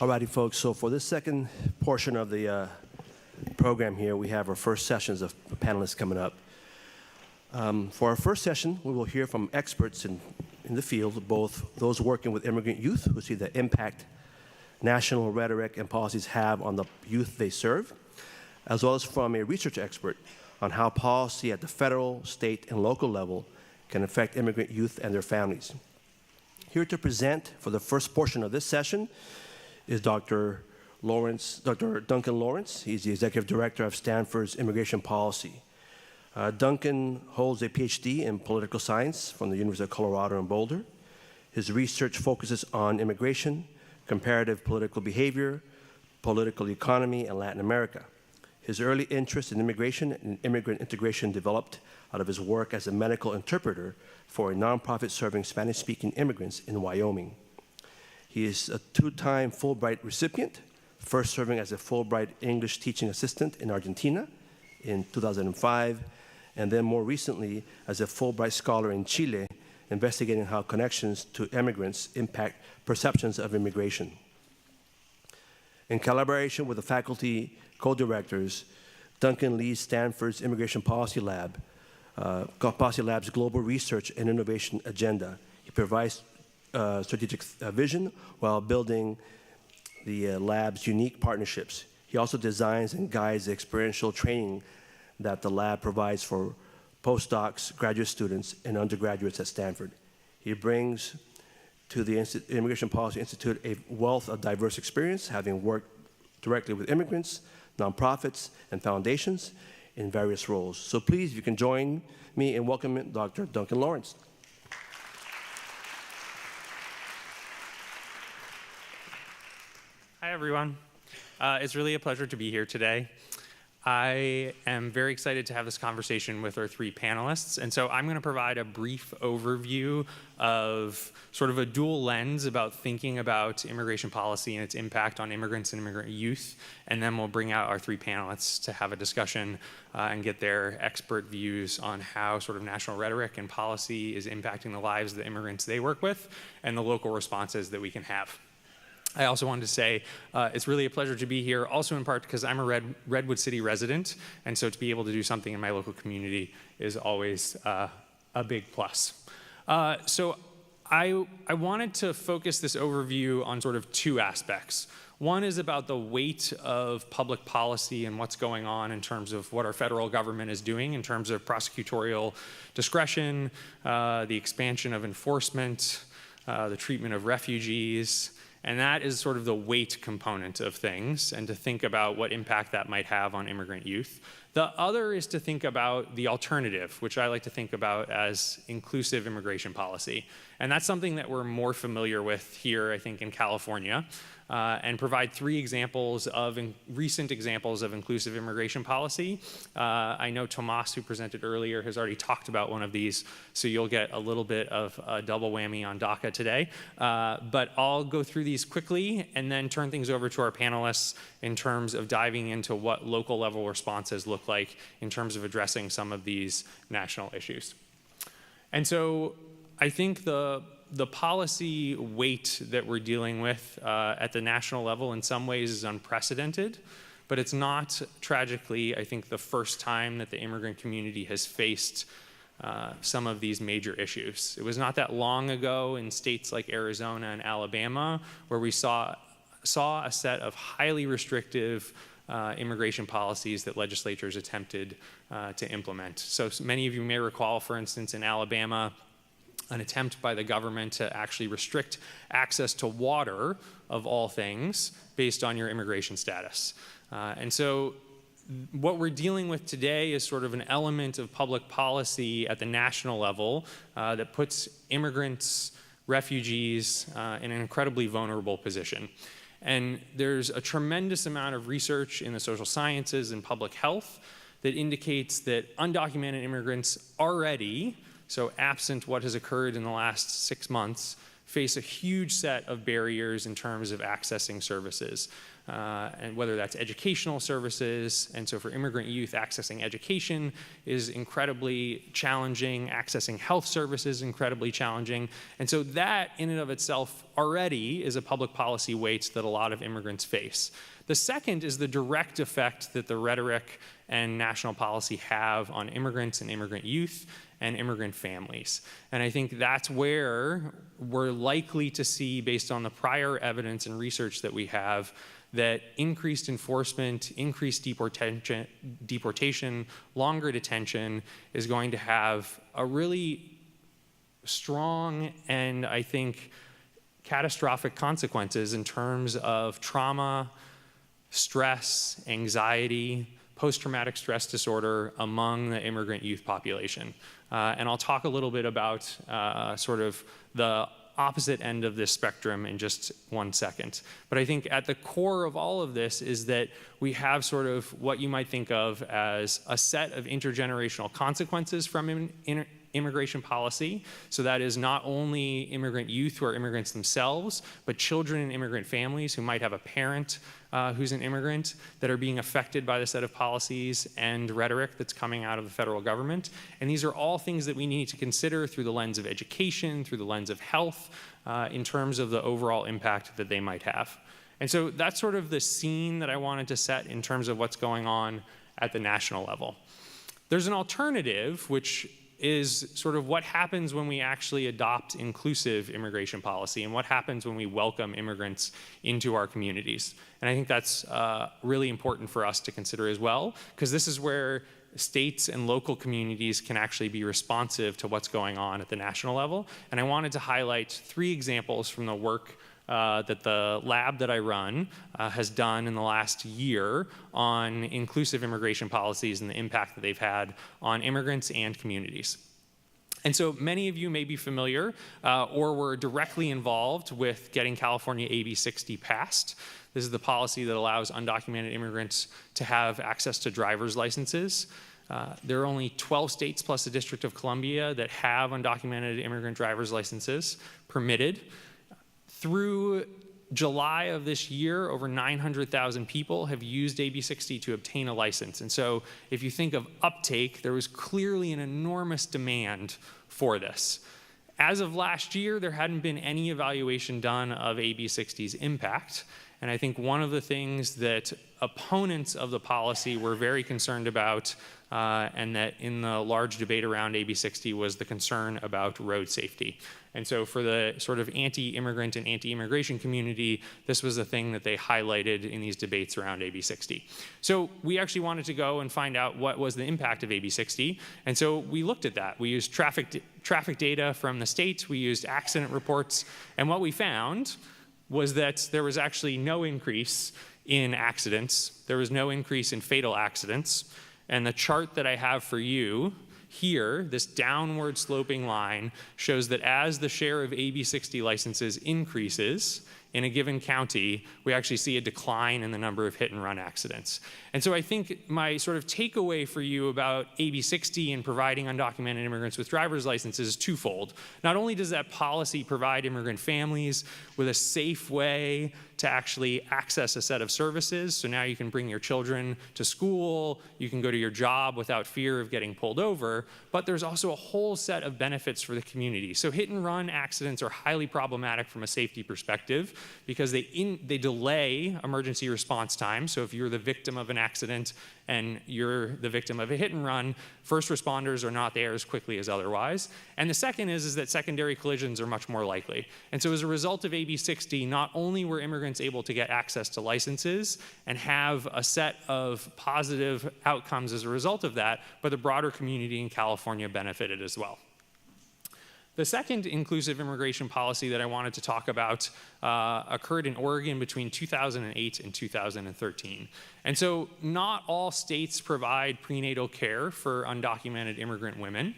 Alrighty, folks, so for this second portion of the program here, we have our first sessions of panelists coming up. For our first session, we will hear from experts in the field, both those working with immigrant youth who see the impact national rhetoric and policies have on the youth they serve, as well as from a research expert on how policy at the federal, state, and local level can affect immigrant youth and their families. Here to present for the first portion of this session is Dr. Duncan Lawrence. He's the Executive Director of Stanford's Immigration Policy. Duncan holds a PhD in political science from the University of Colorado in Boulder. His research focuses on immigration, comparative political behavior, political economy, and Latin America. His early interest in immigration and immigrant integration developed out of his work as a medical interpreter for a nonprofit serving Spanish-speaking immigrants in Wyoming. He is a two-time Fulbright recipient, first serving as a Fulbright English teaching assistant in Argentina in 2005, and then more recently as a Fulbright scholar in Chile, investigating how connections to immigrants impact perceptions of immigration. In collaboration with the faculty co-directors, Duncan leads Stanford's Immigration Policy Lab, Policy Lab's global research and innovation agenda. He provides strategic vision while building the lab's unique partnerships. He also designs and guides the experiential training that the lab provides for postdocs, graduate students, and undergraduates at Stanford. He brings to the Immigration Policy Institute a wealth of diverse experience, having worked directly with immigrants, nonprofits, and foundations in various roles. So please, if you can join me in welcoming Dr. Duncan Lawrence. Hi, everyone. It's really a pleasure to be here today. I am very excited to have this conversation with our three panelists, and so I'm going to provide a brief overview of sort of a dual lens about thinking about immigration policy and its impact on immigrants and immigrant youth, and then we'll bring out our three panelists to have a discussion and get their expert views on how sort of national rhetoric and policy is impacting the lives of the immigrants they work with and the local responses that we can have. I also wanted to say it's really a pleasure to be here, also in part because I'm a Redwood City resident, and so to be able to do something in my local community is always a big plus. So I wanted to focus this overview on sort of two aspects. One is about the weight of public policy and what's going on in terms of what our federal government is doing in terms of prosecutorial discretion, the expansion of enforcement, the treatment of refugees. And that is sort of the weight component of things, and to think about what impact that might have on immigrant youth. The other is to think about the alternative, which I like to think about as inclusive immigration policy. And that's something that we're more familiar with here, I think, in California, and provide three examples of recent examples of inclusive immigration policy. I know Tomas, who presented earlier, has already talked about one of these, so you'll get a little bit of a double whammy on Daca today. But I'll go through these quickly and then turn things over to our panelists in terms of diving into what local level responses look like in terms of addressing some of these national issues. And so I think the policy weight that we're dealing with at the national level in some ways is unprecedented, but it's not, tragically, I think, the first time that the immigrant community has faced some of these major issues. It was not that long ago in states like Arizona and Alabama where we saw a set of highly restrictive immigration policies that legislatures attempted to implement. So many of you may recall, for instance, in Alabama, an attempt by the government to actually restrict access to water, of all things, based on your immigration status. And so what we're dealing with today is sort of an element of public policy at the national level that puts immigrants, refugees in an incredibly vulnerable position. And there's a tremendous amount of research in the social sciences and public health that indicates that undocumented immigrants already, so absent what has occurred in the last 6 months, face a huge set of barriers in terms of accessing services, and whether that's educational services. And so for immigrant youth, accessing education is incredibly challenging. Accessing health services is incredibly challenging. And so that in and of itself already is a public policy weight that a lot of immigrants face. The second is the direct effect that the rhetoric and national policy have on immigrants and immigrant youth and immigrant families. And I think that's where we're likely to see, based on the prior evidence and research that we have, that increased enforcement, increased deportation, longer detention is going to have a really strong and, I think, catastrophic consequences in terms of trauma, stress, anxiety, post-traumatic stress disorder among the immigrant youth population. And I'll talk a little bit about sort of the opposite end of this spectrum in just 1 second. But I think at the core of all of this is that we have sort of what you might think of as a set of intergenerational consequences from immigration policy. So that is not only immigrant youth who are immigrants themselves, but children in immigrant families who might have a parent who's an immigrant that are being affected by the set of policies and rhetoric that's coming out of the federal government. And these are all things that we need to consider through the lens of education, through the lens of health, in terms of the overall impact that they might have. And so that's sort of the scene that I wanted to set in terms of what's going on at the national level. There's an alternative, which is sort of what happens when we actually adopt inclusive immigration policy and what happens when we welcome immigrants into our communities. And I think that's really important for us to consider as well, because this is where states and local communities can actually be responsive to what's going on at the national level. And I wanted to highlight 3 examples from the work that the lab that I run has done in the last year on inclusive immigration policies and the impact that they've had on immigrants and communities. And so many of you may be familiar or were directly involved with getting California AB 60 passed. This is the policy that allows undocumented immigrants to have access to driver's licenses. There are only 12 states plus the District of Columbia that have undocumented immigrant driver's licenses permitted. Through July of this year, over 900,000 people have used AB 60 to obtain a license. And so if you think of uptake, there was clearly an enormous demand for this. As of last year, there hadn't been any evaluation done of AB 60's impact. And I think one of the things that opponents of the policy were very concerned about, and that in the large debate around AB 60 was the concern about road safety. And so for the sort of anti-immigrant and anti-immigration community, this was the thing that they highlighted in these debates around AB 60. So we actually wanted to go and find out what was the impact of AB 60. And so we looked at that. We used traffic data from the state. We used accident reports. And what we found was that there was actually no increase in accidents. There was no increase in fatal accidents. And the chart that I have for you here, this downward sloping line, shows that as the share of AB 60 licenses increases in a given county, we actually see a decline in the number of hit and run accidents. And so I think my sort of takeaway for you about AB 60 and providing undocumented immigrants with driver's licenses is twofold. Not only does that policy provide immigrant families with a safe way to actually access a set of services, so now you can bring your children to school, you can go to your job without fear of getting pulled over, but there's also a whole set of benefits for the community. So hit and run accidents are highly problematic from a safety perspective because they delay emergency response time. So if you're the victim of an accident and you're the victim of a hit and run, first responders are not there as quickly as otherwise. And the second is that secondary collisions are much more likely. And so as a result of AB 60, not only were immigrants able to get access to licenses and have a set of positive outcomes as a result of that, but the broader community in California benefited as well. The second inclusive immigration policy that I wanted to talk about occurred in Oregon between 2008 and 2013. And so not all states provide prenatal care for undocumented immigrant women.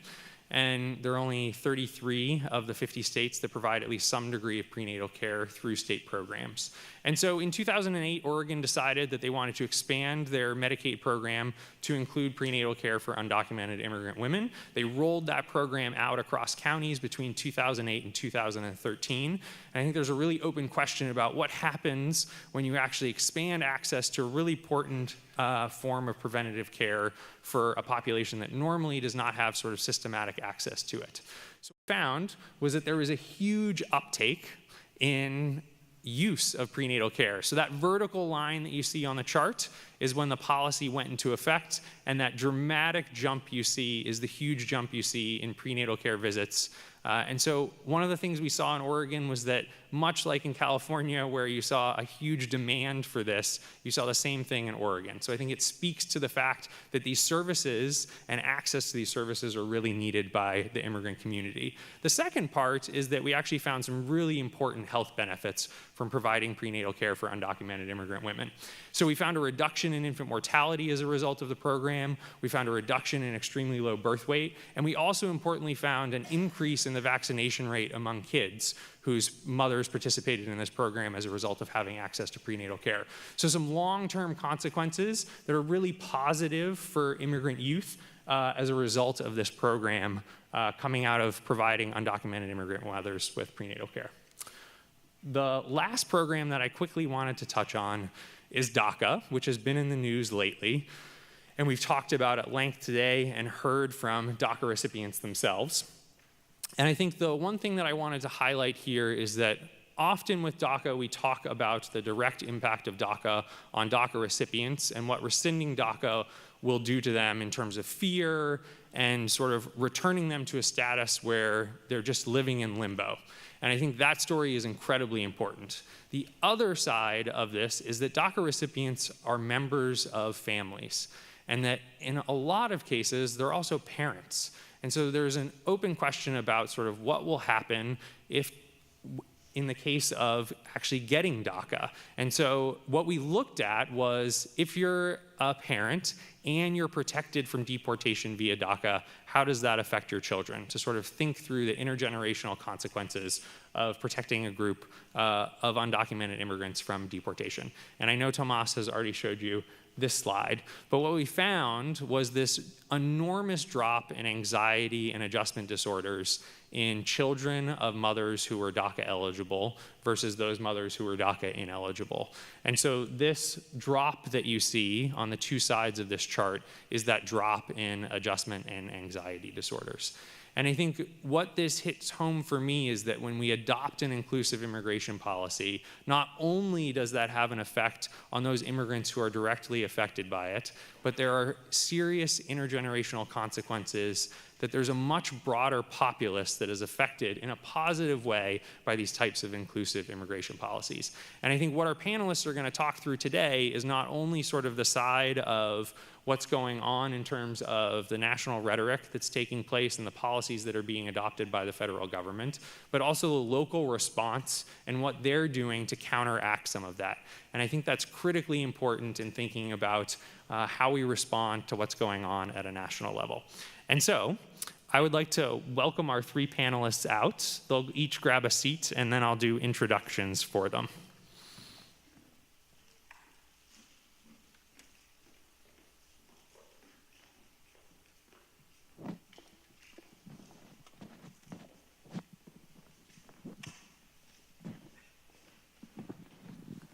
and there are only 33 of the 50 states that provide at least some degree of prenatal care through state programs. And so in 2008, Oregon decided that they wanted to expand their Medicaid program to include prenatal care for undocumented immigrant women. They rolled that program out across counties between 2008 and 2013. And I think there's a really open question about what happens when you actually expand access to a really important form of preventative care for a population that normally does not have sort of systematic access to it. So what we found was that there was a huge uptake in use of prenatal care. So that vertical line that you see on the chart is when the policy went into effect, and that dramatic jump you see is the huge jump you see in prenatal care visits. And so one of the things we saw in Oregon was that, much like in California, where you saw a huge demand for this, you saw the same thing in Oregon. So I think it speaks to the fact that these services and access to these services are really needed by the immigrant community. The second part is that we actually found some really important health benefits from providing prenatal care for undocumented immigrant women. So we found a reduction in infant mortality as a result of the program. We found a reduction in extremely low birth weight. And we also importantly found an increase in the vaccination rate among kids whose mothers participated in this program as a result of having access to prenatal care. So some long-term consequences that are really positive for immigrant youth as a result of this program coming out of providing undocumented immigrant mothers with prenatal care. The last program that I quickly wanted to touch on is Daca, which has been in the news lately. And we've talked about at length today and heard from Daca recipients themselves. And I think the one thing that I wanted to highlight here is that often with Daca, we talk about the direct impact of Daca on Daca recipients and what rescinding Daca will do to them in terms of fear and sort of returning them to a status where they're just living in limbo. And I think that story is incredibly important. The other side of this is that Daca recipients are members of families, and that in a lot of cases, they're also parents. And so there's an open question about sort of what will happen if, in the case of actually getting Daca. And so what we looked at was, if you're a parent and you're protected from deportation via Daca, how does that affect your children? To sort of think through the intergenerational consequences of protecting a group of undocumented immigrants from deportation. And I know Tomas has already showed you this slide, but what we found was this enormous drop in anxiety and adjustment disorders in children of mothers who were Daca eligible versus those mothers who were Daca ineligible. And so this drop that you see on the two sides of this chart is that drop in adjustment and anxiety disorders. And I think what this hits home for me is that when we adopt an inclusive immigration policy, not only does that have an effect on those immigrants who are directly affected by it, but there are serious intergenerational consequences, that there's a much broader populace that is affected in a positive way by these types of inclusive immigration policies. And I think what our panelists are going to talk through today is not only sort of the side of what's going on in terms of the national rhetoric that's taking place and the policies that are being adopted by the federal government, but also the local response and what they're doing to counteract some of that. And I think that's critically important in thinking about how we respond to what's going on at a national level. And so I would like to welcome our three panelists out. They'll each grab a seat, and then I'll do introductions for them.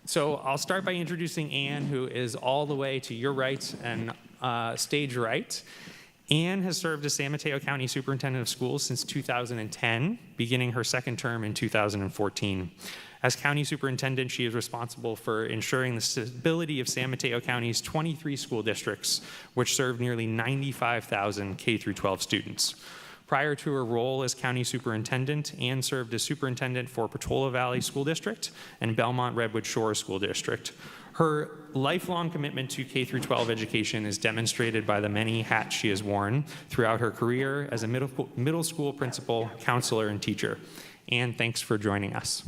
So I'll start by introducing Anne, who is all the way to your right and stage right. Anne has served as San Mateo County Superintendent of Schools since 2010, beginning her second term in 2014. As County Superintendent, she is responsible for ensuring the stability of San Mateo County's 23 school districts, which serve nearly 95,000 K-12 students. Prior to her role as County Superintendent, Anne served as Superintendent for Portola Valley School District and Belmont Redwood Shores School District. Her lifelong commitment to K-12 education is demonstrated by the many hats she has worn throughout her career as a middle school principal, counselor, and teacher. Anne, thanks for joining us.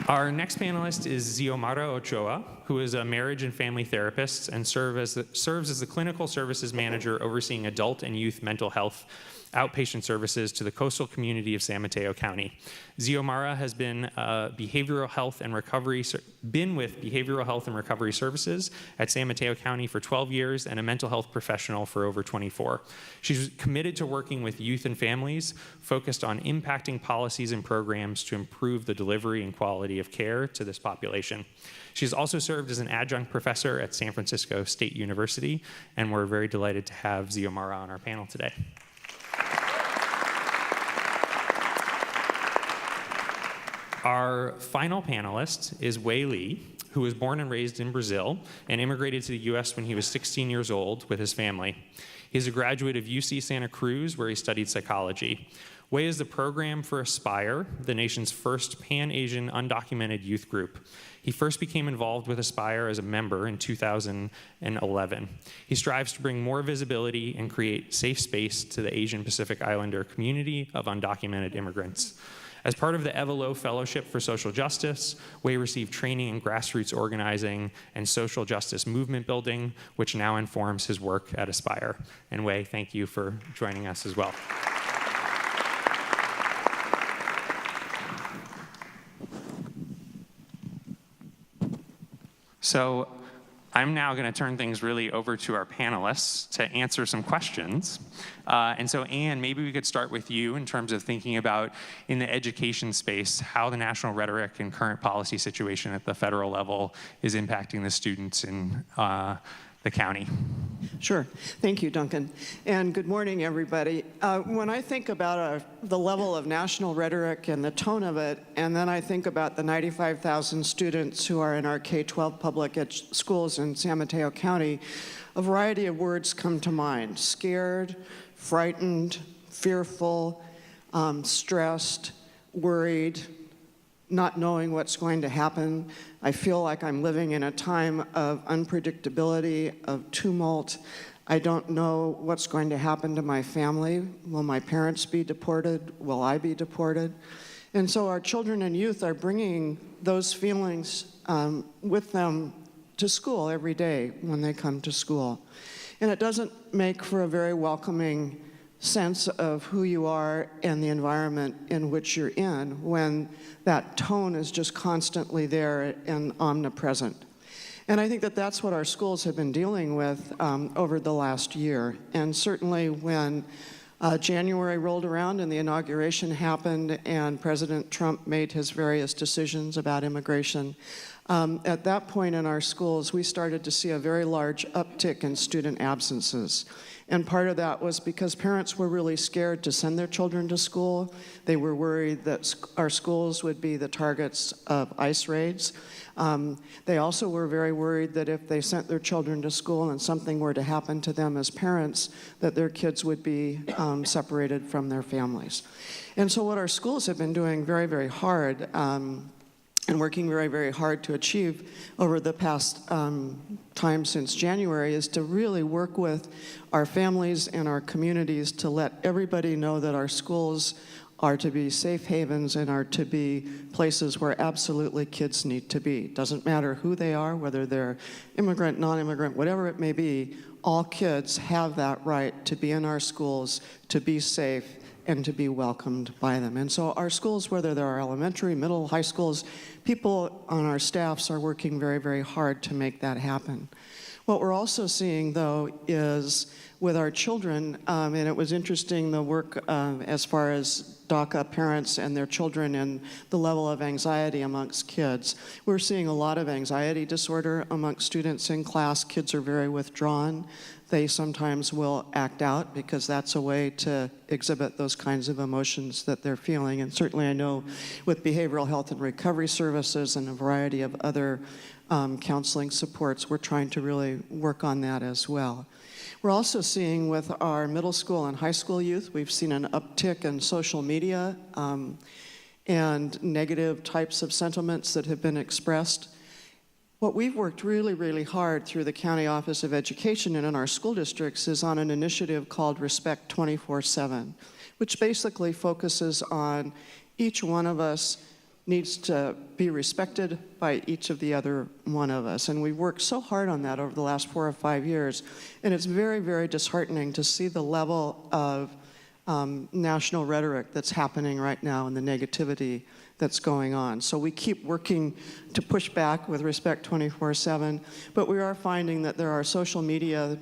Our next panelist is Ziomara Ochoa, who is a marriage and family therapist and serves as the clinical services manager overseeing adult and youth mental health outpatient services to the coastal community of San Mateo County. Ziomara has been with behavioral health and recovery services at San Mateo County for 12 years and a mental health professional for over 24. She's committed to working with youth and families, focused on impacting policies and programs to improve the delivery and quality of care to this population. She's also served as an adjunct professor at San Francisco State University, and we're very delighted to have Ziomara on our panel today. Our final panelist is Wei Li, who was born and raised in Brazil and immigrated to the US when he was 16 years old with his family. He's a graduate of UC Santa Cruz, where he studied psychology. Wei is the program for Aspire, the nation's first Pan-Asian undocumented youth group. He first became involved with Aspire as a member in 2011. He strives to bring more visibility and create safe space to the Asian Pacific Islander community of undocumented immigrants. As part of the Evelo Fellowship for Social Justice, Wei received training in grassroots organizing and social justice movement building, which now informs his work at Aspire. And Wei, thank you for joining us as well. So I'm now going to turn things really over to our panelists to answer some questions. And so, Anne, maybe we could start with you in terms of thinking about, in the education space, how the national rhetoric and current policy situation at the federal level is impacting the students in the county. Sure. Thank you, Duncan. And good morning, everybody. When I think about the level of national rhetoric and the tone of it, and then I think about the 95,000 students who are in our K-12 public schools in San Mateo County, a variety of words come to mind: scared, frightened, fearful, stressed, worried, not knowing what's going to happen. I feel like I'm living in a time of unpredictability, of tumult. I don't know what's going to happen to my family. Will my parents be deported? Will I be deported? And so our children and youth are bringing those feelings with them to school every day when they come to school. And it doesn't make for a very welcoming sense of who you are and the environment in which you're in when that tone is just constantly there and omnipresent. And I think that that's what our schools have been dealing with over the last year. And certainly when January rolled around and the inauguration happened and President Trump made his various decisions about immigration, at that point in our schools, we started to see a very large uptick in student absences. And part of that was because parents were really scared to send their children to school. They were worried that our schools would be the targets of ICE raids. They also were very worried that if they sent their children to school and something were to happen to them as parents, that their kids would be separated from their families. And so what our schools have been doing very, very hard and working very, very hard to achieve over the past time since January is to really work with our families and our communities to let everybody know that our schools are to be safe havens and are to be places where absolutely kids need to be. Doesn't matter who they are, whether they're immigrant, non-immigrant, whatever it may be, all kids have that right to be in our schools, to be safe, and to be welcomed by them. And so our schools, whether they're elementary, middle, high schools, people on our staffs are working very, very hard to make that happen. What we're also seeing, though, is with our children, and it was interesting, the work as far as Daca parents and their children and the level of anxiety amongst kids. We're seeing a lot of anxiety disorder amongst students in class. Kids are very withdrawn. They sometimes will act out because that's a way to exhibit those kinds of emotions that they're feeling. And certainly I know with behavioral health and recovery services and a variety of other counseling supports, we're trying to really work on that as well. We're also seeing with our middle school and high school youth, we've seen an uptick in social media and negative types of sentiments that have been expressed. What we've worked really, really hard through the County Office of Education and in our school districts is on an initiative called Respect 24/7, which basically focuses on each one of us needs to be respected by each of the other one of us. And we've worked so hard on that over the last 4 or 5 years. And it's very, very disheartening to see the level of national rhetoric that's happening right now and the negativity that's going on. So we keep working to push back with Respect 24/7, but we are finding that there are social media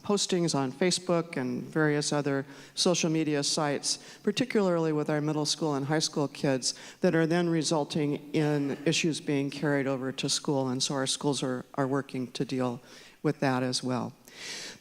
postings on Facebook and various other social media sites, particularly with our middle school and high school kids, that are then resulting in issues being carried over to school, and so our schools are working to deal with that as well.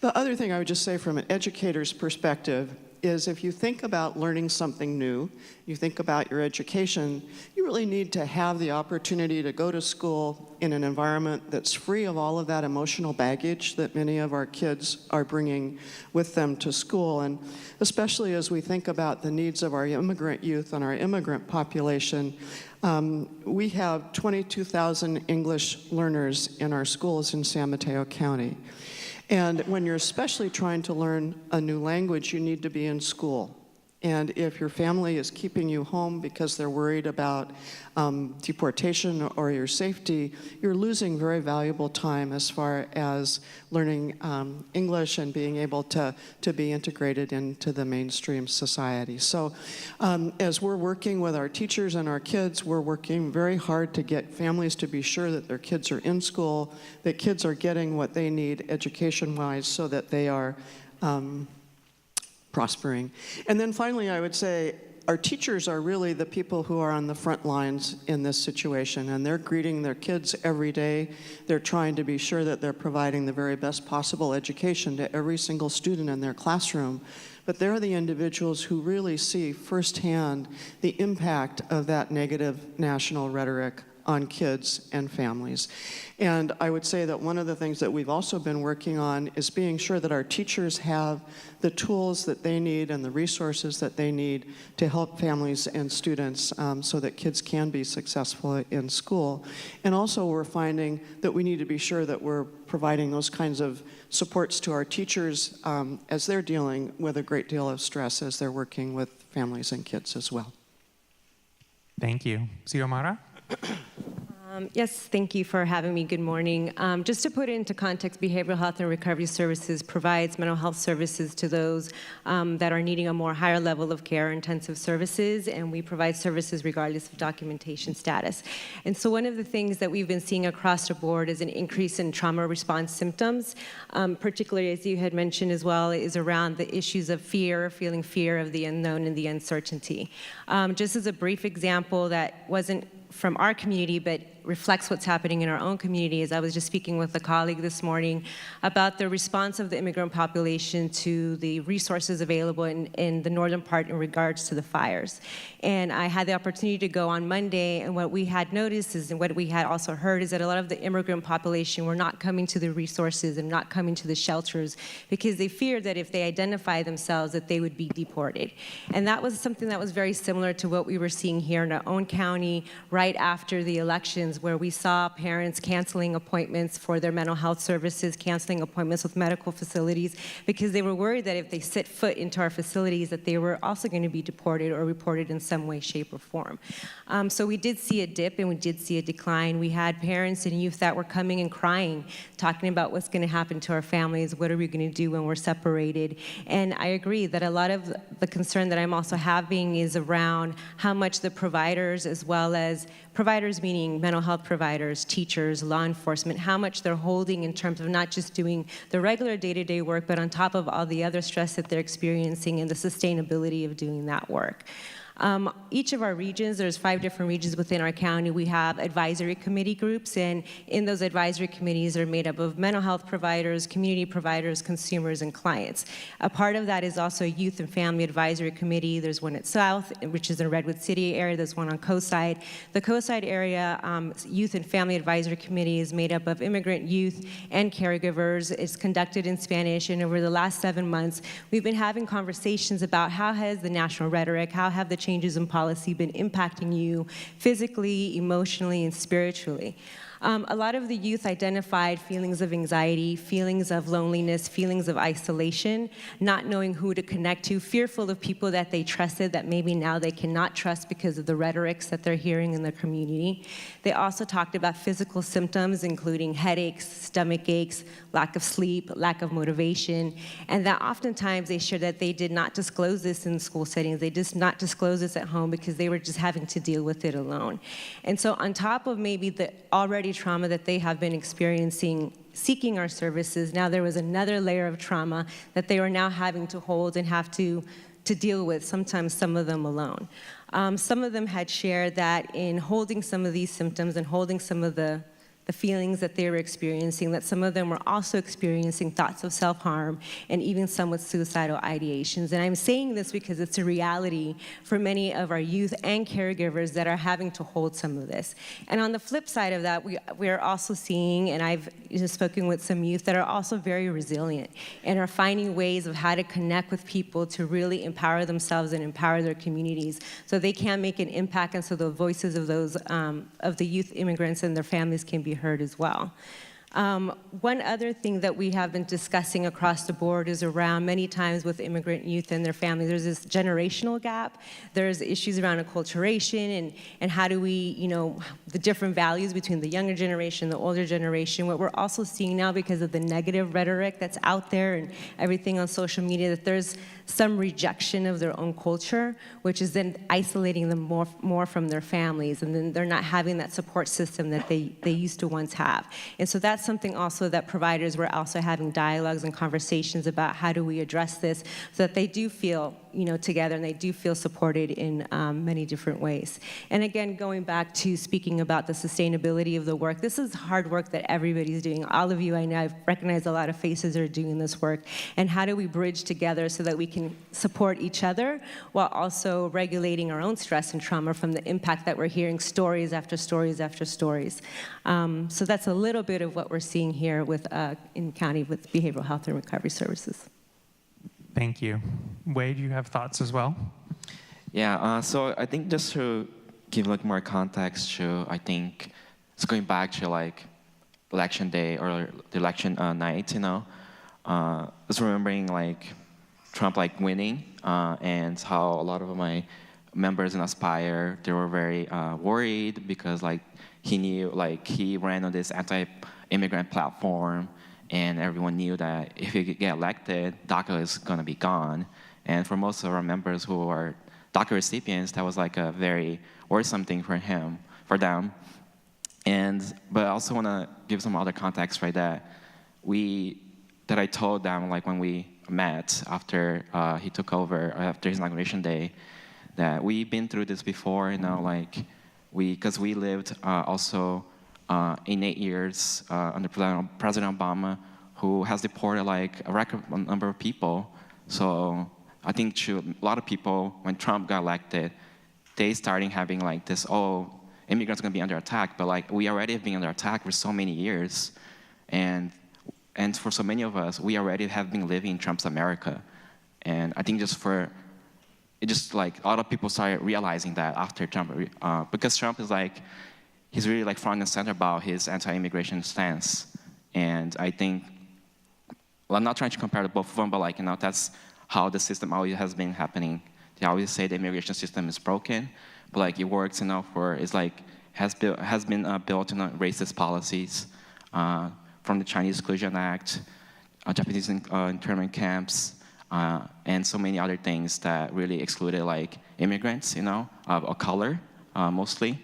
The other thing I would just say from an educator's perspective is if you think about learning something new, you think about your education, you really need to have the opportunity to go to school in an environment that's free of all of that emotional baggage that many of our kids are bringing with them to school. And especially as we think about the needs of our immigrant youth and our immigrant population, we have 22,000 English learners in our schools in San Mateo County. And when you're especially trying to learn a new language, you need to be in school. And if your family is keeping you home because they're worried about deportation or your safety, you're losing very valuable time as far as learning English and being able to be integrated into the mainstream society. So as we're working with our teachers and our kids, we're working very hard to get families to be sure that their kids are in school, that kids are getting what they need education-wise so that they are prospering. And then finally, I would say our teachers are really the people who are on the front lines in this situation, and they're greeting their kids every day. They're trying to be sure that they're providing the very best possible education to every single student in their classroom. But they're the individuals who really see firsthand the impact of that negative national rhetoric on kids and families. And I would say that one of the things that we've also been working on is being sure that our teachers have the tools that they need and the resources that they need to help families and students so that kids can be successful in school. And also we're finding that we need to be sure that we're providing those kinds of supports to our teachers as they're dealing with a great deal of stress as they're working with families and kids as well. Thank you. Ziomara? Yes, thank you for having me. Good morning. Just to put it into context, Behavioral Health and Recovery Services provides mental health services to those that are needing a more higher level of care, intensive services, and we provide services regardless of documentation status. And so one of the things that we've been seeing across the board is an increase in trauma response symptoms, particularly as you had mentioned as well, is around the issues of fear, feeling fear of the unknown and the uncertainty. Just as a brief example that wasn't from our community, but reflects what's happening in our own community, as I was just speaking with a colleague this morning about the response of the immigrant population to the resources available in the northern part in regards to the fires. And I had the opportunity to go on Monday, and what we had noticed is, and what we had also heard, is that a lot of the immigrant population were not coming to the resources and not coming to the shelters because they feared that if they identify themselves that they would be deported. And that was something that was very similar to what we were seeing here in our own county right after the elections, where we saw parents canceling appointments for their mental health services, canceling appointments with medical facilities, because they were worried that if they set foot into our facilities that they were also going to be deported or reported in some way, shape, or form. So we did see a dip and we did see a decline. We had parents and youth that were coming and crying, talking about what's going to happen to our families, what are we going to do when we're separated. And I agree that a lot of the concern that I'm also having is around how much the providers, as well as providers meaning mental health providers, teachers, law enforcement, how much they're holding in terms of not just doing the regular day-to-day work, but on top of all the other stress that they're experiencing and the sustainability of doing that work. Each of our regions, there's 5 different regions within our county, we have advisory committee groups, and in those advisory committees are made up of mental health providers, community providers, consumers, and clients. A part of that is also a youth and family advisory committee. There's one at South, which is in Redwood City area. There's one on Coastside. The Coastside area youth and family advisory committee is made up of immigrant youth and caregivers. It's conducted in Spanish, and over the last 7 months, we've been having conversations about how has the national rhetoric, how have the changes in policy been impacting you physically, emotionally, and spiritually. A lot of the youth identified feelings of anxiety, feelings of loneliness, feelings of isolation, not knowing who to connect to, fearful of people that they trusted that maybe now they cannot trust because of the rhetorics that they're hearing in their community. They also talked about physical symptoms, including headaches, stomach aches, lack of sleep, lack of motivation, and that oftentimes they shared that they did not disclose this in school settings. They did not disclose this at home because they were just having to deal with it alone. And so on top of maybe the already trauma that they have been experiencing seeking our services, now there was another layer of trauma that they were now having to hold and have to deal with, sometimes some of them alone. Some of them had shared that in holding some of these symptoms and holding some of the feelings that they were experiencing, that some of them were also experiencing thoughts of self-harm and even some with suicidal ideations. And I'm saying this because it's a reality for many of our youth and caregivers that are having to hold some of this. And on the flip side of that, we are also seeing, and I've spoken with some youth that are also very resilient and are finding ways of how to connect with people to really empower themselves and empower their communities so they can make an impact and so the voices of those, of the youth immigrants and their families can be heard as well. One other thing that we have been discussing across the board is around many times with immigrant youth and their families, there's this generational gap. There's issues around acculturation and how do we, the different values between the younger generation, the older generation. What we're also seeing now because of the negative rhetoric that's out there and everything on social media, that there's some rejection of their own culture, which is then isolating them more from their families, and then they're not having that support system that they used to once have. And so that's something also that providers were also having dialogues and conversations about how do we address this so that they do feel together and they do feel supported in many different ways. And again, going back to speaking about the sustainability of the work, this is hard work that everybody's doing. All of you, I know, I've recognized a lot of faces are doing this work. And how do we bridge together so that we can support each other while also regulating our own stress and trauma from the impact that we're hearing stories after stories after stories. So that's a little bit of what we're seeing here with in county with behavioral health and recovery services. Thank you. Wade, you have thoughts as well? Yeah, so I think just to give more context to, I think, it's going back to election day or the election night, just remembering Trump winning and how a lot of my members in Aspire, they were very worried because he knew he ran on this anti-immigrant platform. And everyone knew that if he could get elected, Daca is going to be gone. And for most of our members who are DACA recipients, that was a very worrisome thing for them. But I also want to give some other context, right? That I told them when we met after he took over, after his inauguration day, that we've been through this before, because we lived also in 8 years under President Obama, who has deported a record number of people. So I think to a lot of people, when Trump got elected, they started having this, immigrants are going to be under attack. But we already have been under attack for so many years. And for so many of us, we already have been living in Trump's America. And I think a lot of people started realizing that after Trump, because Trump is he's really front and center about his anti-immigration stance. And I think, I'm not trying to compare the both of them, but that's how the system always has been happening. They always say the immigration system is broken, but it works, has been built on racist policies from the Chinese Exclusion Act, Japanese internment camps, and so many other things that really excluded immigrants, of color, mostly.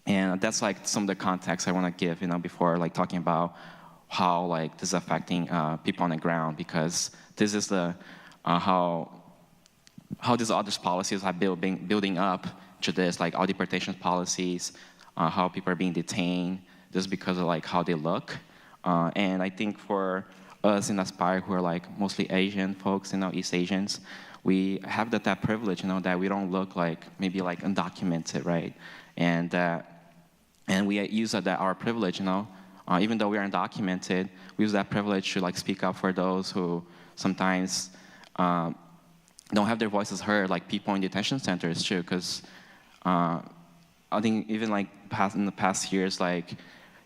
And that's some of the context I want to give, before talking about how this is affecting people on the ground, because this is the how these other policies are building up to this, all deportation policies, how people are being detained just because of how they look. And I think for us in Aspire, who are mostly Asian folks, East Asians, we have that privilege, that we don't look maybe undocumented, right? And we use that our privilege, even though we are undocumented, we use that privilege to speak up for those who sometimes don't have their voices heard, people in detention centers too. Because I think even in the past years,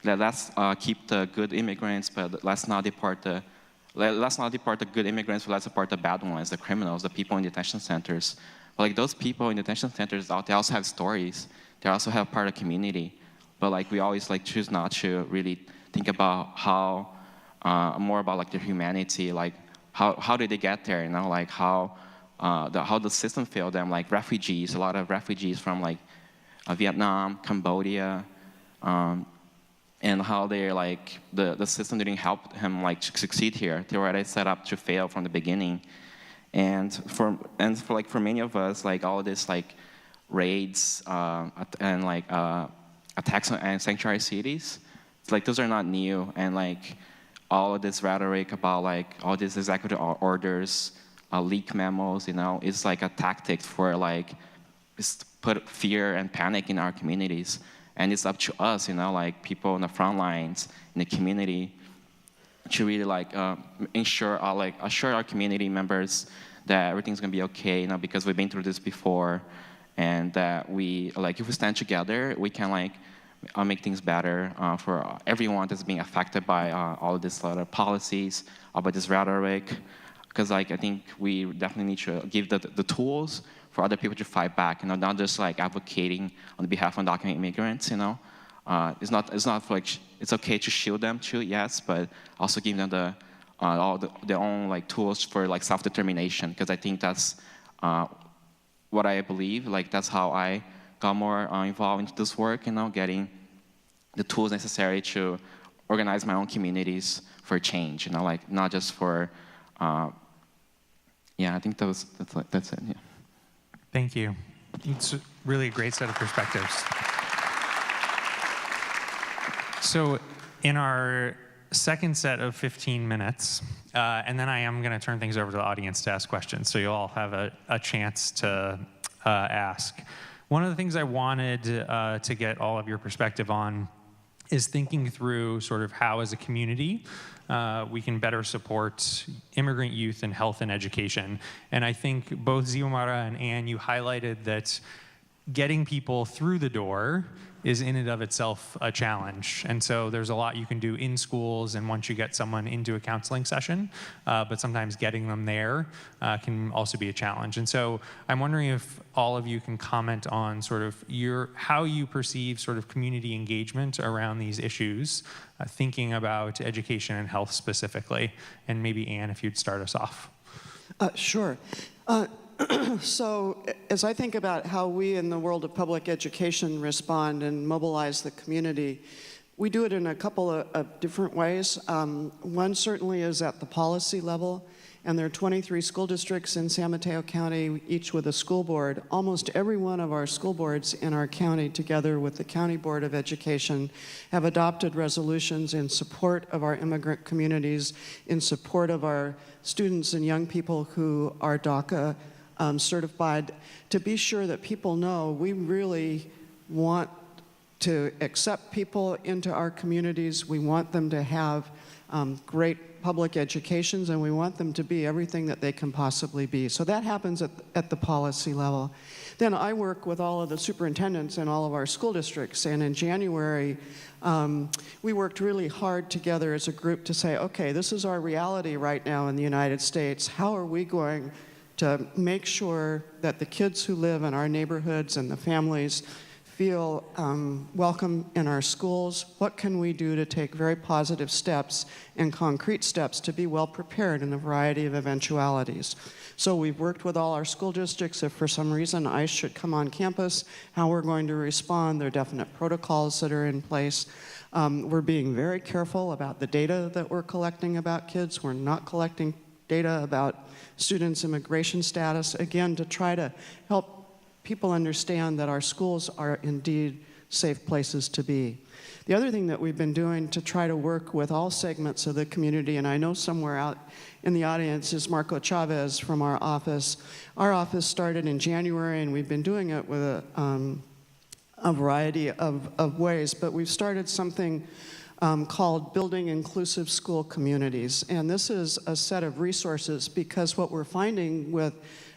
let's keep the good immigrants, but let's not deport the good immigrants, but let's deport the bad ones, the criminals, the people in detention centers. But like those people in detention centers, they also have stories. They also have part of the community. But like we always like choose not to really think about how more about like their humanity, like how did they get there? You know, like how the system failed them. Like refugees, a lot of refugees from like Vietnam, Cambodia. And how they're like the system didn't help him like succeed here. They were already set up to fail from the beginning. And for many of us, like all this like raids and like attacks on sanctuary cities, it's like those are not new. And like all of this rhetoric about like all these executive orders, leak memos, you know, is like a tactic for like just put fear and panic in our communities. And it's up to us, you know, like people on the front lines in the community, to really like assure our community members that everything's gonna be okay, you know, because we've been through this before, and that we like if we stand together, we can like make things better for everyone that's being affected by all of this lot of policies, about this rhetoric, because like I think we definitely need to give the tools for other people to fight back, you know, not just like advocating on behalf of undocumented immigrants, you know. It's not like it's okay to shield them too, yes, but also give them their own like tools for like self-determination, because I think that's what I believe. Like that's how I got more involved into this work, you know, getting the tools necessary to organize my own communities for change, you know, like not just for. Yeah, I think that's it. Yeah. Thank you. It's really a great set of perspectives. So in our second set of 15 minutes, and then I am going to turn things over to the audience to ask questions, so you'll all have a chance to ask. One of the things I wanted to get all of your perspective on is thinking through sort of how, as a community, we can better support immigrant youth in health and education. And I think both Ziomara and Anne, you highlighted that getting people through the door is in and of itself a challenge. And so there's a lot you can do in schools and once you get someone into a counseling session, but sometimes getting them there can also be a challenge. And so I'm wondering if all of you can comment on sort of how you perceive sort of community engagement around these issues, thinking about education and health specifically. And maybe Anne, if you'd start us off. Sure. So as I think about how we in the world of public education respond and mobilize the community, we do it in a couple of different ways. One certainly is at the policy level, and there are 23 school districts in San Mateo County, each with a school board. Almost every one of our school boards in our county, together with the County Board of Education, have adopted resolutions in support of our immigrant communities, in support of our students and young people who are Daca certified, to be sure that people know we really want to accept people into our communities. We want them to have great public educations, and we want them to be everything that they can possibly be. So that happens at the policy level. Then I work with all of the superintendents in all of our school districts, and in January, we worked really hard together as a group to say, okay, this is our reality right now in the United States. How are we going to make sure that the kids who live in our neighborhoods and the families feel welcome in our schools? What can we do to take very positive steps and concrete steps to be well prepared in a variety of eventualities? So we've worked with all our school districts. If for some reason ICE should come on campus, how we're going to respond. There are definite protocols that are in place. We're being very careful about the data that we're collecting about kids. We're not collecting data about students' immigration status, again, to try to help people understand that our schools are indeed safe places to be. The other thing that we've been doing to try to work with all segments of the community, and I know somewhere out in the audience is Marco Chavez from our office. Our office started in January, and we've been doing it with a variety of ways, but we've started something called Building Inclusive School Communities. And this is a set of resources because what we're finding with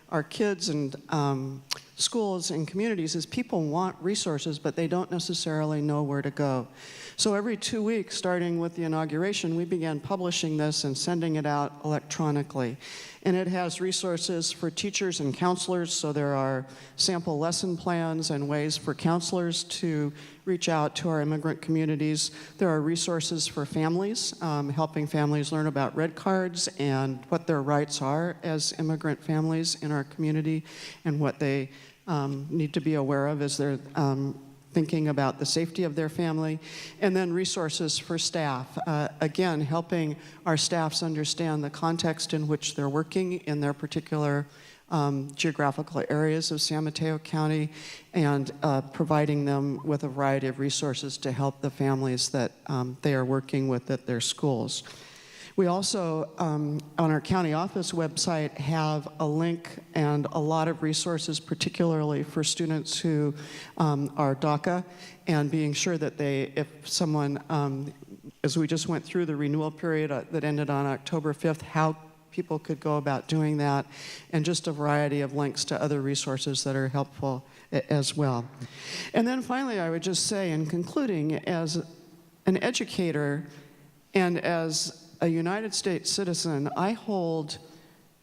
our kids and schools and communities is people want resources, but they don't necessarily know where to go. So every 2 weeks, starting with the inauguration, we began publishing this and sending it out electronically. And it has resources for teachers and counselors, so there are sample lesson plans and ways for counselors to reach out to our immigrant communities. There are resources for families, helping families learn about red cards and what their rights are as immigrant families in our community and what they need to be aware of as they're thinking about the safety of their family, and then resources for staff. Again, helping our staffs understand the context in which they're working in their particular geographical areas of San Mateo County, and providing them with a variety of resources to help the families that they are working with at their schools. We also, on our county office website, have a link and a lot of resources, particularly for students who are Daca, and being sure that they, if someone, as we just went through the renewal period that ended on October 5th, how people could go about doing that, and just a variety of links to other resources that are helpful as well. And then finally, I would just say, in concluding, as an educator and as a United States citizen, I hold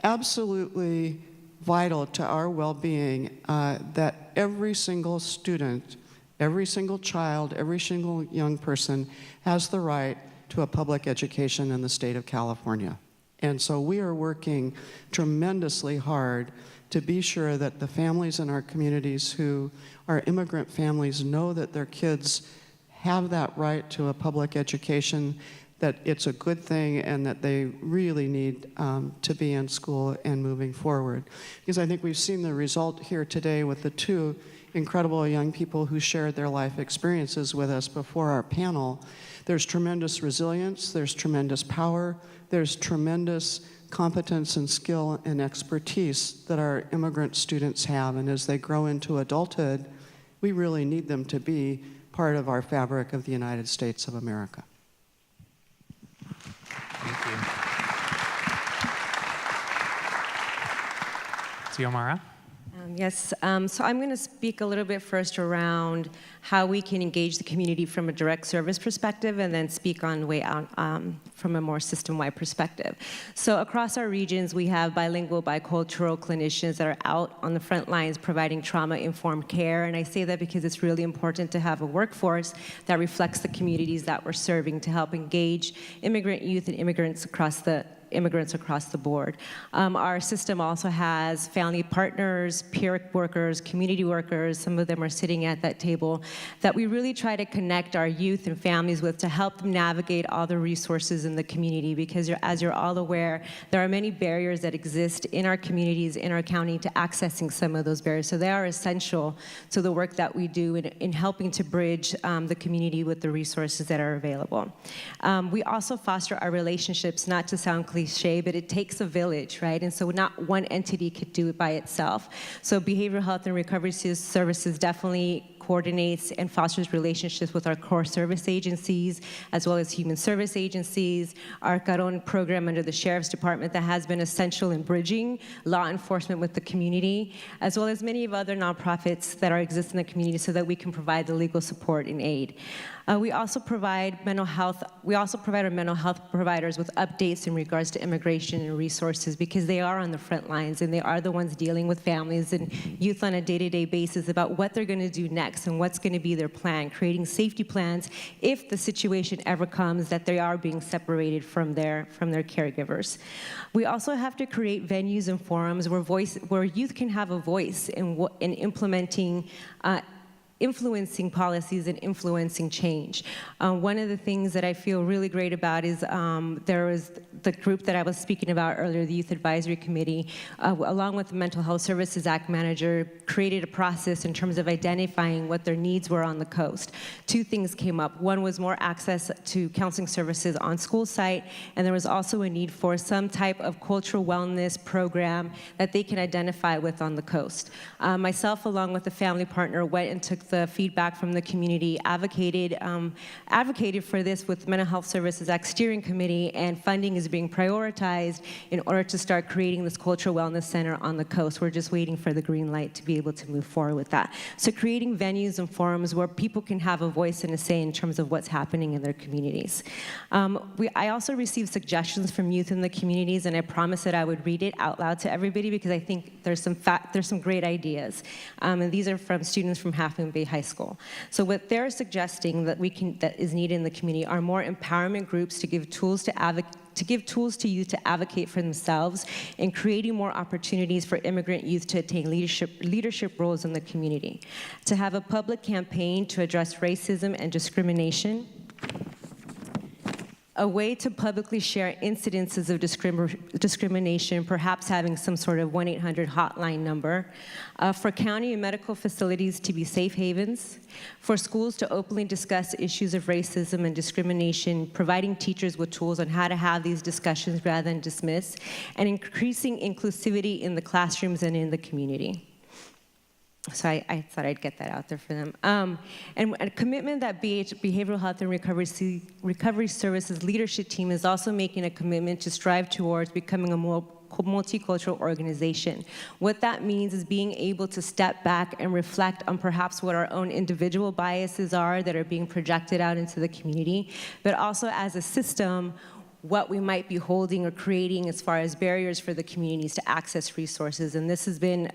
absolutely vital to our well-being that every single student, every single child, every single young person has the right to a public education in the state of California. And so we are working tremendously hard to be sure that the families in our communities who are immigrant families know that their kids have that right to a public education, that it's a good thing, and that they really need to be in school and moving forward. Because I think we've seen the result here today with the two incredible young people who shared their life experiences with us before our panel. There's tremendous resilience, there's tremendous power, there's tremendous competence and skill and expertise that our immigrant students have, and as they grow into adulthood, we really need them to be part of our fabric of the United States of America. Thank you. Ziomara? Yes, so I'm going to speak a little bit first around how we can engage the community from a direct service perspective, and then speak on the way out from a more system-wide perspective. So across our regions, we have bilingual, bicultural clinicians that are out on the front lines providing trauma-informed care, and I say that because it's really important to have a workforce that reflects the communities that we're serving to help engage immigrant youth and immigrants across the board. Our system also has family partners, peer workers, community workers, some of them are sitting at that table, that we really try to connect our youth and families with to help them navigate all the resources in the community, because as you're all aware, there are many barriers that exist in our communities, in our county, to accessing some of those barriers. So they are essential to the work that we do in helping to bridge the community with the resources that are available. We also foster our relationships, not to sound cliche, but it takes a village, right? And so not one entity could do it by itself. So behavioral health and recovery services definitely coordinates and fosters relationships with our core service agencies, as well as human service agencies. Our Caron program under the Sheriff's Department that has been essential in bridging law enforcement with the community, as well as many of other nonprofits that exist in the community so that we can provide the legal support and aid. We also provide mental health. We also provide our mental health providers with updates in regards to immigration and resources, because they are on the front lines and they are the ones dealing with families and youth on a day-to-day basis about what they're going to do next and what's going to be their plan, creating safety plans if the situation ever comes that they are being separated from their caregivers. We also have to create venues and forums where youth can have a voice in implementing influencing policies and influencing change. One of the things that I feel really great about is there was the group that I was speaking about earlier, the Youth Advisory Committee, along with the Mental Health Services Act manager, created a process in terms of identifying what their needs were on the coast. Two things came up. One was more access to counseling services on school site, and there was also a need for some type of cultural wellness program that they can identify with on the coast. Myself, along with a family partner, went and took with the feedback from the community, advocated for this with Mental Health Services Act Steering Committee, and funding is being prioritized in order to start creating this cultural wellness center on the coast. We're just waiting for the green light to be able to move forward with that. So creating venues and forums where people can have a voice and a say in terms of what's happening in their communities. I also received suggestions from youth in the communities, and I promised that I would read it out loud to everybody because I think there's some great ideas. And these are from students from Half Moon Bay High School. So what they're suggesting that is needed in the community are more empowerment groups to give tools to youth to advocate for themselves, and creating more opportunities for immigrant youth to attain leadership roles in the community. To have a public campaign to address racism and discrimination. A way to publicly share incidences of discrimination, perhaps having some sort of 1-800 hotline number. For county and medical facilities to be safe havens. For schools to openly discuss issues of racism and discrimination, providing teachers with tools on how to have these discussions rather than dismiss, and increasing inclusivity in the classrooms and in the community. So I thought I'd get that out there for them. And a commitment that Behavioral Health and Recovery Services leadership team is also making a commitment to strive towards becoming a more multicultural organization. What that means is being able to step back and reflect on perhaps what our own individual biases are that are being projected out into the community, but also as a system, what we might be holding or creating as far as barriers for the communities to access resources. And this has been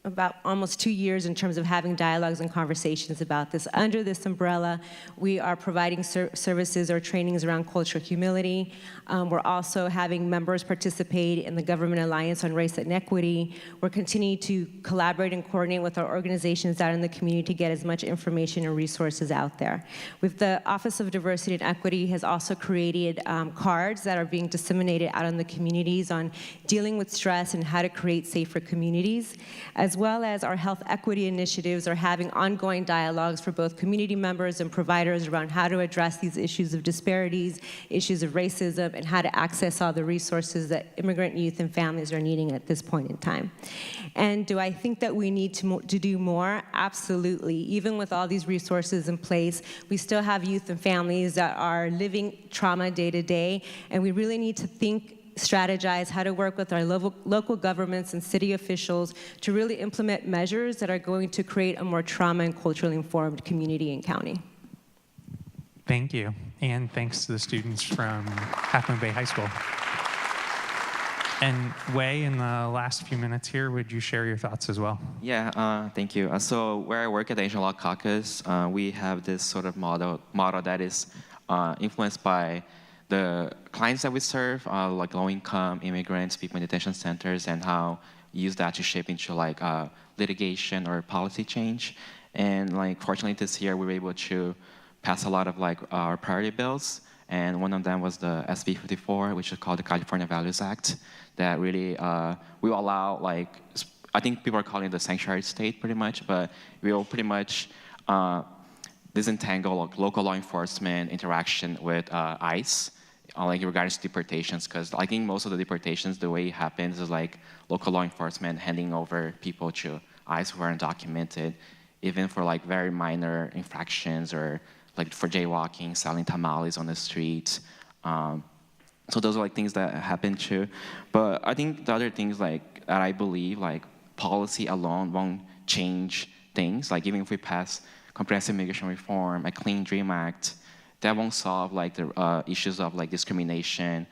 about almost 2 years in terms of having dialogues and conversations about this. Under this umbrella, we are providing services or trainings around cultural humility. We're also having members participate in the Government Alliance on Race and Equity. We're continuing to collaborate and coordinate with our organizations out in the community to get as much information and resources out there. With the Office of Diversity and Equity has also created cards that are being disseminated out in the communities on dealing with stress and how to create safer communities, as well as our health equity initiatives are having ongoing dialogues for both community members and providers around how to address these issues of disparities, issues of racism, and how to access all the resources that immigrant youth and families are needing at this point in time. And do I think that we need to do more? Absolutely. Even with all these resources in place, we still have youth and families that are living trauma day to day, and we really need to strategize how to work with our local governments and city officials to really implement measures that are going to create a more trauma and culturally informed community and county. Thank you, and thanks to the students from Half Moon Bay High School. And Wei, in the last few minutes here, would you share your thoughts as well? Yeah, thank you. So where I work at the Asian Law Caucus, we have this sort of model that is influenced by the clients that we serve, like low-income immigrants, people in detention centers, and how we use that to shape into like litigation or policy change. And like fortunately this year we were able to pass a lot of like our priority bills, and one of them was the SB 54, which is called the California Values Act, that really will allow, like, I think people are calling it the sanctuary state pretty much, but we will pretty much disentangle like, local law enforcement interaction with ICE, like in regards to deportations, because I think most of the deportations, the way it happens is like local law enforcement handing over people to ICE who are undocumented, even for like very minor infractions or like for jaywalking, selling tamales on the streets. So those are like things that happen too. But I think the other things like that I believe like policy alone won't change things. Like even if we pass comprehensive immigration reform, a Clean Dream Act, that won't solve like the issues of like discrimination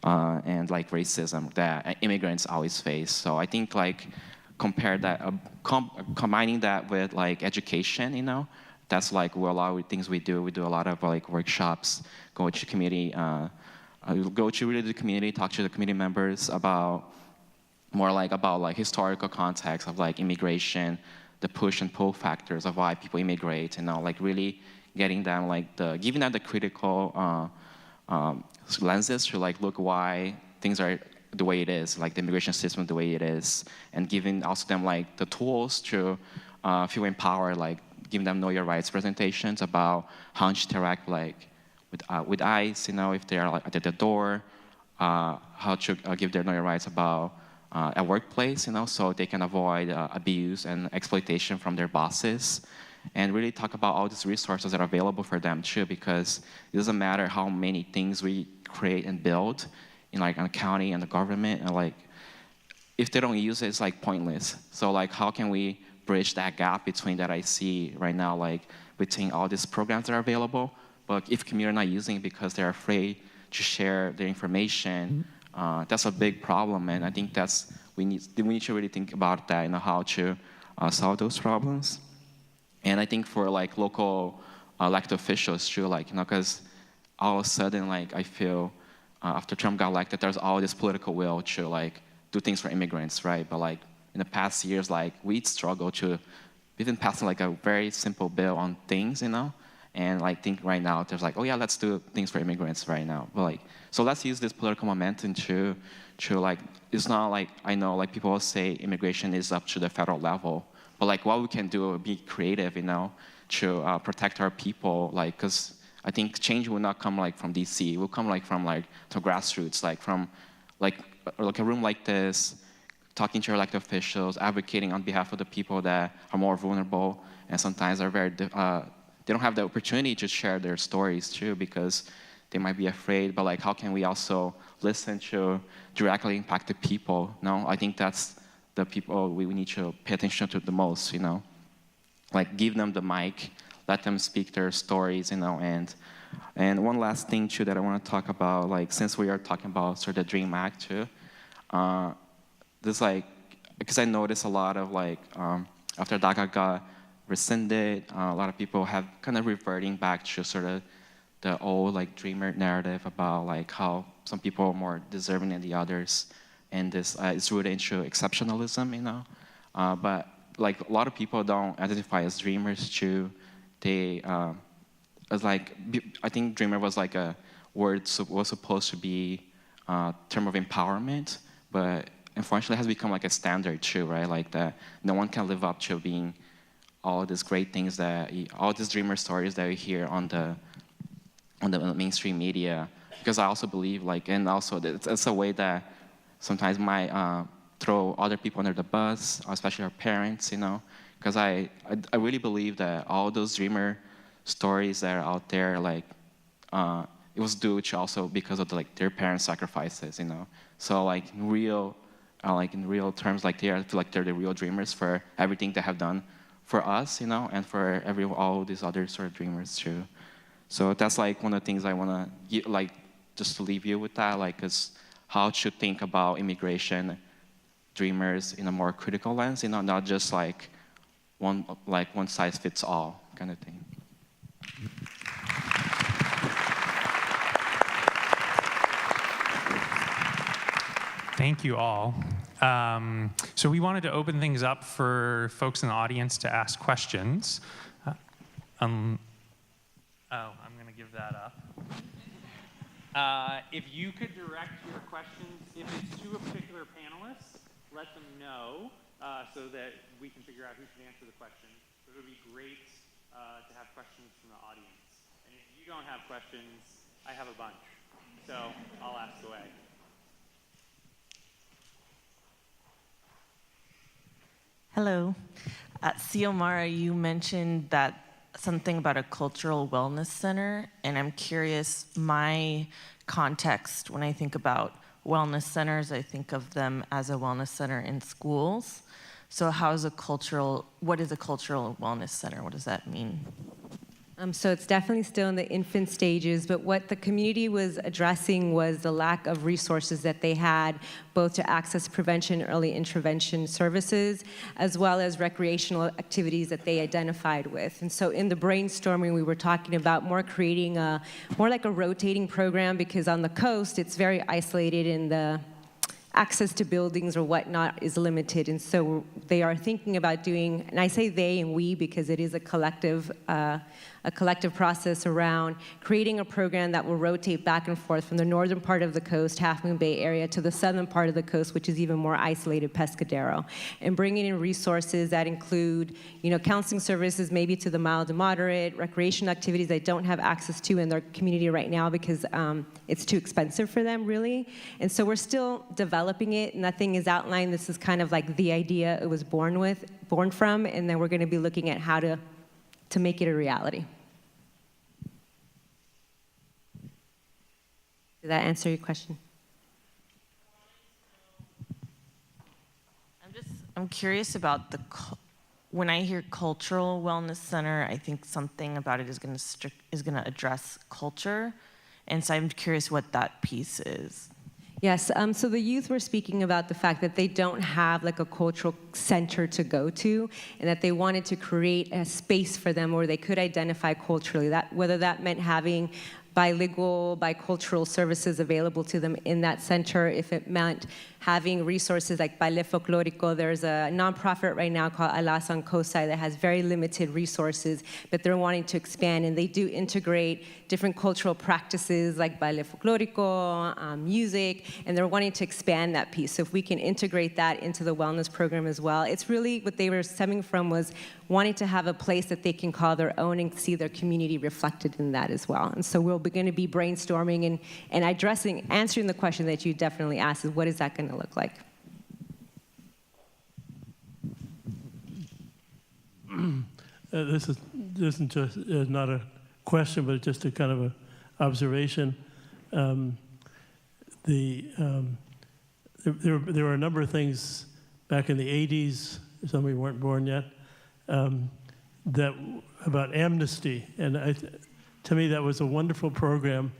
and like racism that immigrants always face. So I think like combining that with like education, you know, that's like a lot of things we do. We do a lot of like workshops, go to community, go to really the community, talk to the community members about historical context of like immigration, the push and pull factors of why people immigrate, and like really getting them like giving them the critical lenses to like look why things are the way it is, like the immigration system the way it is, and giving also them like the tools to feel empowered, like giving them know your rights presentations about how to interact like with ICE, you know, if they are like at the door, how to give their know your rights about at workplace, so they can avoid abuse and exploitation from their bosses, and really talk about all these resources that are available for them too, because it doesn't matter how many things we create and build in a county and the government, and if they don't use it, it's pointless. So how can we bridge that gap between that I see right now, between all these programs that are available, but if community are not using it because they're afraid to share their information, that's a big problem, and I think we need to really think about that, how to solve those problems. And I think for local elected officials too, because all of a sudden, I feel after Trump got elected, there's all this political will to do things for immigrants, right? But in the past years, we struggled to even passing a very simple bill on things, and think right now there's oh yeah, let's do things for immigrants right now. But so let's use this political momentum to it's not I know people will say immigration is up to the federal level, but what we can do be creative, to protect our people, because I think change will not come from DC. It will come from to grassroots, from a room like this, talking to your elected officials, advocating on behalf of the people that are more vulnerable and sometimes are very they don't have the opportunity to share their stories too because they might be afraid. But how can we also listen to directly impacted people? No, I think that's the people we need to pay attention to the most. Give them the mic, let them speak their stories. And one last thing too that I want to talk about, since we are talking about sort of the Dream Act too, this because I noticed a lot of after Daca got rescinded, a lot of people have kind of reverting back to sort of the old dreamer narrative about how some people are more deserving than the others, and this is rooted into exceptionalism, but a lot of people don't identify as dreamers too. They as I think dreamer was a word was supposed to be a term of empowerment, but unfortunately it has become a standard too, right? That no one can live up to being all these great things all these dreamer stories that we hear on the mainstream media. Because I also believe and also it's a way that sometimes might throw other people under the bus, especially our parents, because I really believe that all those dreamer stories that are out there, it was due to also because of their parents' sacrifices, So in real terms, I feel they're the real dreamers for everything they have done for us, and for all these other sort of dreamers too. So that's one of the things I want to just to leave you with that, is how to think about immigration dreamers in a more critical lens, not just one size fits all kind of thing. Thank you all. So we wanted to open things up for folks in the audience to ask questions. I'm going to give that up. If you could direct your questions, if it's to a particular panelist, let them know so that we can figure out who should answer the question. But it would be great to have questions from the audience. And if you don't have questions, I have a bunch. So I'll ask away. Hello. At Ziomara, you mentioned that something about a cultural wellness center, and I'm curious, my context, when I think about wellness centers, I think of them as a wellness center in schools. So what is a cultural wellness center? What does that mean? So it's definitely still in the infant stages, but what the community was addressing was the lack of resources that they had, both to access prevention, early intervention services, as well as recreational activities that they identified with. And so in the brainstorming, we were talking about creating more like a rotating program, because on the coast, it's very isolated in the access to buildings or whatnot is limited. And so they are thinking about doing, and I say they and we because it is a collective process around creating a program that will rotate back and forth from the northern part of the coast, Half Moon Bay area, to the southern part of the coast, which is even more isolated, Pescadero, and bringing in resources that include, counseling services, maybe to the mild to moderate, recreation activities they don't have access to in their community right now because it's too expensive for them, really. And so we're still developing developing it. Nothing is outlined. This is kind of like the idea it was born from, and then we're going to be looking at how to make it a reality. Did that answer your question? I'm curious about when I hear cultural wellness center, I think something about it is going to address culture, and so I'm curious what that piece is. Yes, so the youth were speaking about the fact that they don't have like a cultural center to go to, and that they wanted to create a space for them where they could identify culturally, whether that meant having bilingual, bicultural services available to them in that center, if it meant having resources like Baile Folklorico. There's a nonprofit right now called Alas on Kosai that has very limited resources, but they're wanting to expand, and they do integrate different cultural practices like Baile Folklorico, music, and they're wanting to expand that piece. So if we can integrate that into the wellness program as well, it's really what they were stemming from was wanting to have a place that they can call their own and see their community reflected in that as well. And so we're going to be brainstorming and answering the question that you definitely asked, is what is that going to look like? This isn't just not a question, but just a kind of a observation. There were a number of things back in the 80s, some of you weren't born yet, that about amnesty, and to me that was a wonderful program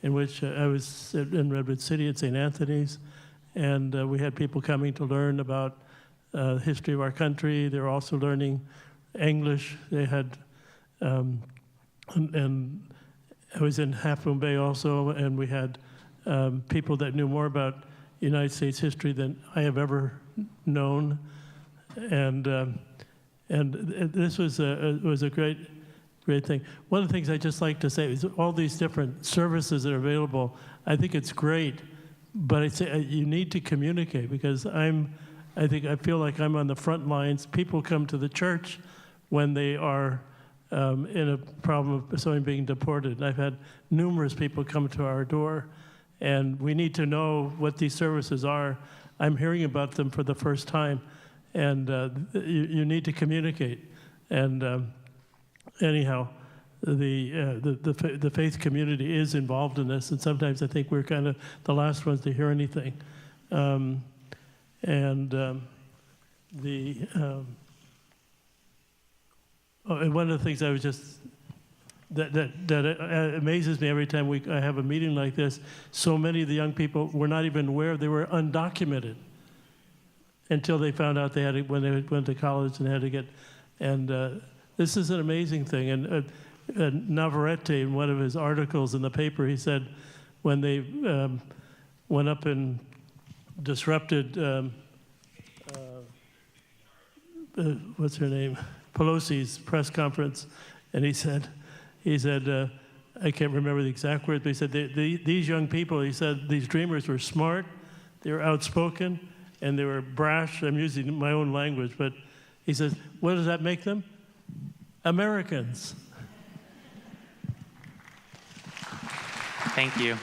in which I was in Redwood City at St. Anthony's, and we had people coming to learn about the history of our country. They were also learning English. They had, and I was in Half Moon Bay also, and we had people that knew more about United States history than I have ever known, and this was a great thing. One of the things I just like to say is all these different services that are available. I think it's great, but I say you need to communicate, because I feel like I'm on the front lines. People come to the church when they are in a problem of someone being deported. And I've had numerous people come to our door, and we need to know what these services are. I'm hearing about them for the first time, and you need to communicate. And anyhow, the faith community is involved in this, and sometimes I think we're kind of the last ones to hear anything. And one of the things I was just that amazes me every time I have a meeting like this. So many of the young people were not even aware they were undocumented until they found out they had to, when they went to college and had to get. And this is an amazing thing. And Navarrete, in one of his articles in the paper, he said when they went up and disrupted, what's her name, Pelosi's press conference, and he said, I can't remember the exact words, but he said these young people, he said, these dreamers were smart, they were outspoken, and they were brash. I'm using my own language, but he says, what does that make them? Americans. Thank you.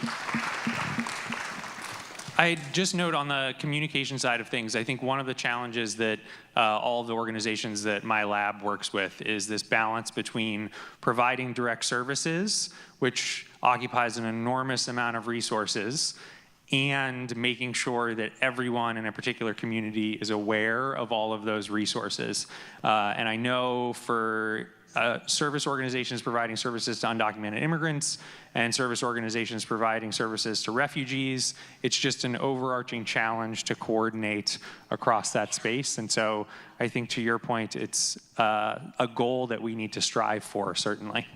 I just note on the communication side of things, I think one of the challenges that all of the organizations that my lab works with is this balance between providing direct services, which occupies an enormous amount of resources, and making sure that everyone in a particular community is aware of all of those resources. And I know for service organizations providing services to undocumented immigrants and service organizations providing services to refugees, it's just an overarching challenge to coordinate across that space. And so I think to your point, it's a goal that we need to strive for, certainly.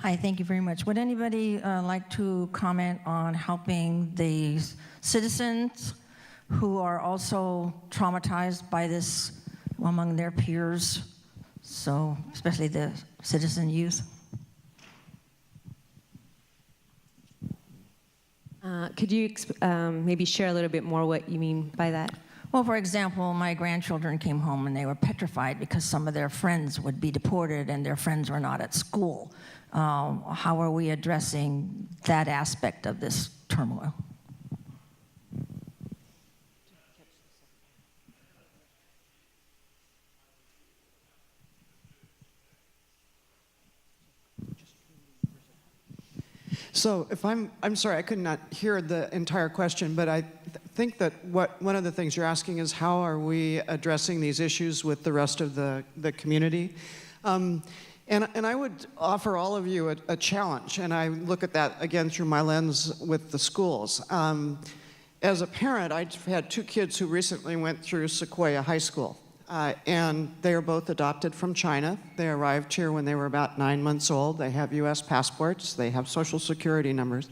Hi, thank you very much. Would anybody like to comment on helping the citizens who are also traumatized by this among their peers, so especially the citizen youth? Could you maybe share a little bit more what you mean by that? Well, for example, my grandchildren came home and they were petrified because some of their friends would be deported and their friends were not at school. How are we addressing that aspect of this turmoil? So if I'm sorry, I could not hear the entire question, but I think that one of the things you're asking is how are we addressing these issues with the rest of the community? And I would offer all of you a challenge, and I look at that again through my lens with the schools. As a parent, I've had 2 kids who recently went through Sequoia High School. And they are both adopted from China. They arrived here when they were about 9 months old. They have US passports. They have social security numbers.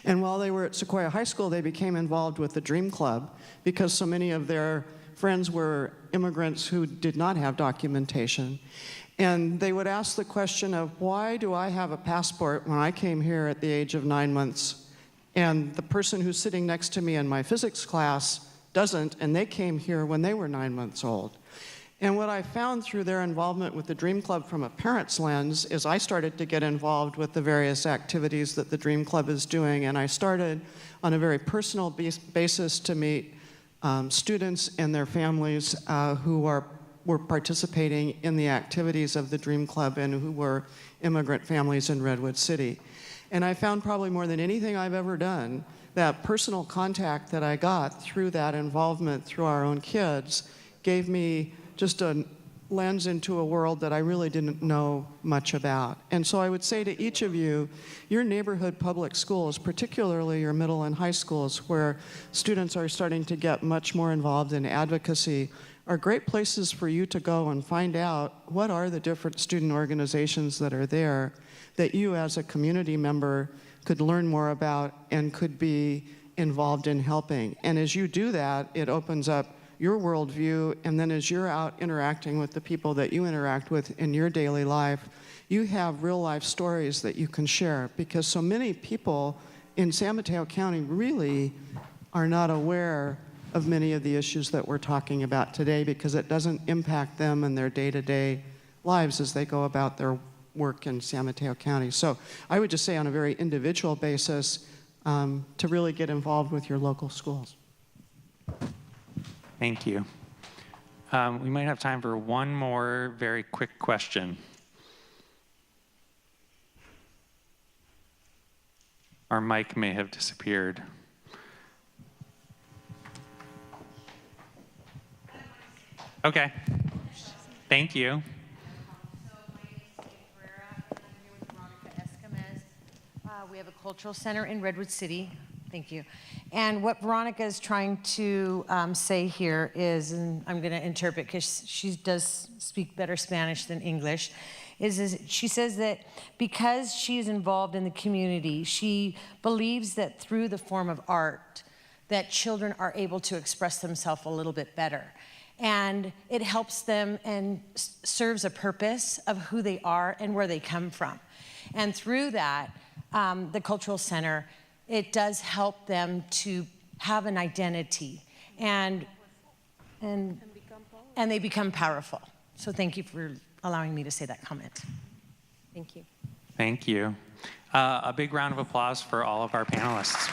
And while they were at Sequoia High School, they became involved with the Dream Club because so many of their friends were immigrants who did not have documentation. And they would ask the question of, why do I have a passport when I came here at the age of 9 months, and the person who's sitting next to me in my physics class doesn't, and they came here when they were 9 months old? And what I found through their involvement with the Dream Club from a parent's lens is I started to get involved with the various activities that the Dream Club is doing, and I started on a very personal basis to meet students and their families who were participating in the activities of the Dream Club and who were immigrant families in Redwood City. And I found probably more than anything I've ever done, that personal contact that I got through that involvement through our own kids gave me just a lens into a world that I really didn't know much about. And so I would say to each of you, your neighborhood public schools, particularly your middle and high schools, where students are starting to get much more involved in advocacy, are great places for you to go and find out what are the different student organizations that are there that you as a community member could learn more about and could be involved in helping. And as you do that, it opens up your worldview, and then as you're out interacting with the people that you interact with in your daily life, you have real life stories that you can share, because so many people in San Mateo County really are not aware of many of the issues that we're talking about today, because it doesn't impact them and their day-to-day lives as they go about their work in San Mateo County. So I would just say on a very individual basis to really get involved with your local schools. Thank you. We might have time for one more very quick question. Our mic may have disappeared. Okay. Thank you. We have a cultural center in Redwood City. Thank you. And what Veronica is trying to say here is, and I'm going to interpret because she does speak better Spanish than English, is she says that because she is involved in the community, she believes that through the form of art, that children are able to express themselves a little bit better. And it helps them and serves a purpose of who they are and where they come from. And through that, the Cultural Center, it does help them to have an identity and they become powerful. So thank you for allowing me to say that comment. Thank you. Thank you. A big round of applause for all of our panelists.